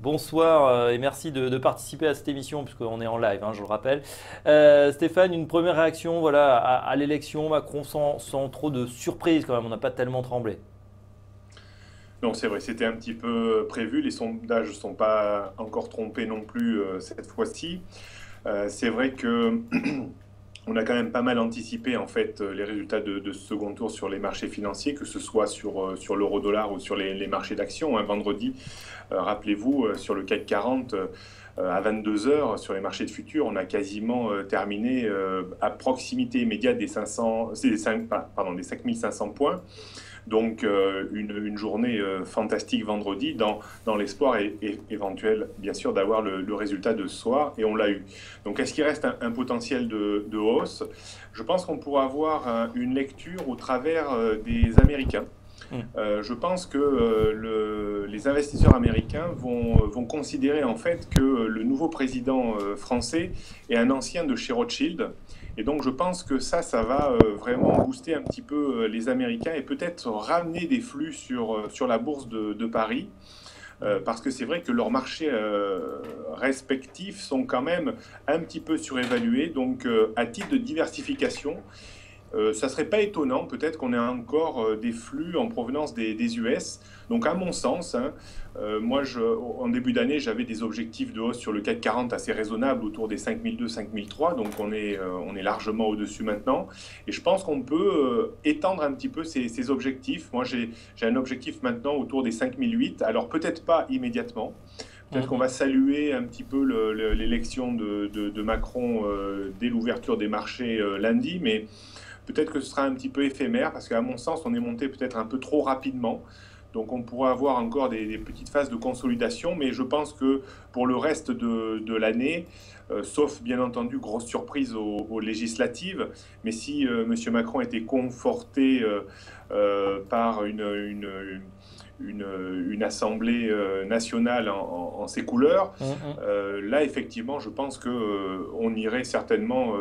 Bonsoir et merci de participer à cette émission puisqu'on est en live, hein, je le rappelle. Stéphane, une première réaction voilà, à l'élection, Macron sans trop de surprise quand même, on n'a pas tellement tremblé. Non, c'est vrai, c'était un petit peu prévu. Les sondages ne sont pas encore trompés non plus cette fois-ci. C'est vrai que on a quand même pas mal anticipé en fait les résultats de ce second tour sur les marchés financiers, que ce soit sur l'euro-dollar ou sur les marchés d'actions. Hein. Vendredi, rappelez-vous, sur le CAC 40, à 22 heures, sur les marchés de futurs, on a quasiment terminé à proximité immédiate des 500, des 5500 points. Donc une journée fantastique vendredi dans l'espoir éventuel, bien sûr, d'avoir le résultat de ce soir, et on l'a eu. Donc est-ce qu'il reste un potentiel de hausse? Je pense qu'on pourra avoir une lecture au travers des Américains. Hmm. Je pense que les investisseurs américains vont considérer en fait que le nouveau président français est un ancien de chez Rothschild. Et donc je pense que ça va vraiment booster un petit peu les Américains et peut-être ramener des flux sur la bourse de Paris. Parce que c'est vrai que leurs marchés respectifs sont quand même un petit peu surévalués. Donc à titre de diversification, ça serait pas étonnant, peut-être qu'on ait encore des flux en provenance des US. Donc, à mon sens, hein, en début d'année, j'avais des objectifs de hausse sur le CAC 40 assez raisonnables, autour des 5002, 5003. Donc, on est largement au-dessus maintenant. Et je pense qu'on peut étendre un petit peu ces objectifs. Moi, j'ai un objectif maintenant autour des 5008. Alors, peut-être pas immédiatement. Peut-être qu'on Mhm. va saluer un petit peu l'élection de Macron dès l'ouverture des marchés lundi, mais peut-être que ce sera un petit peu éphémère parce qu'à mon sens, on est monté peut-être un peu trop rapidement. Donc on pourra avoir encore des petites phases de consolidation, mais je pense que pour le reste de l'année, sauf bien entendu grosse surprise aux législatives, mais si M. Macron était conforté par une assemblée nationale en ses couleurs, Mhm. là effectivement je pense que on irait certainement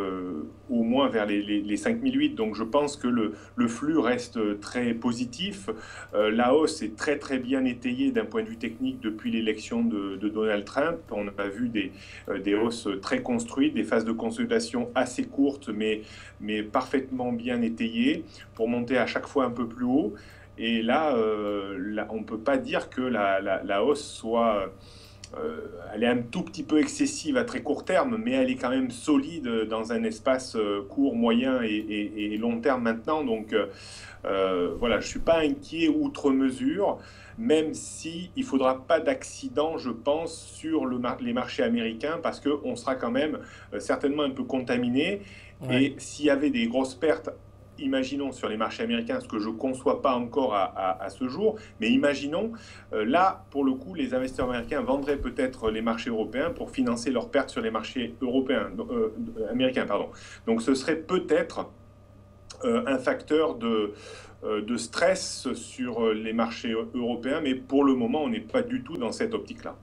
au moins vers les 5008. Donc je pense que le flux reste très positif. La hausse est très très bien étayée d'un point de vue technique depuis l'élection de Donald Trump. On a vu des hausses très construites, des phases de consolidation assez courtes mais parfaitement bien étayées pour monter à chaque fois un peu plus haut. Et là on ne peut pas dire que la hausse soit elle est un tout petit peu excessive à très court terme, mais elle est quand même solide dans un espace court, moyen et long terme maintenant. Donc voilà, je ne suis pas inquiet outre mesure, même si il ne faudra pas d'accident, je pense, sur les marchés américains, parce qu'on sera quand même certainement un peu contaminé. Ouais. Et s'il y avait des grosses pertes, imaginons sur les marchés américains, ce que je ne conçois pas encore à ce jour, mais imaginons, là, pour le coup, les investisseurs américains vendraient peut-être les marchés européens pour financer leurs pertes sur les marchés américains. Pardon. Donc ce serait peut-être un facteur de stress sur les marchés européens, mais pour le moment, on n'est pas du tout dans cette optique-là.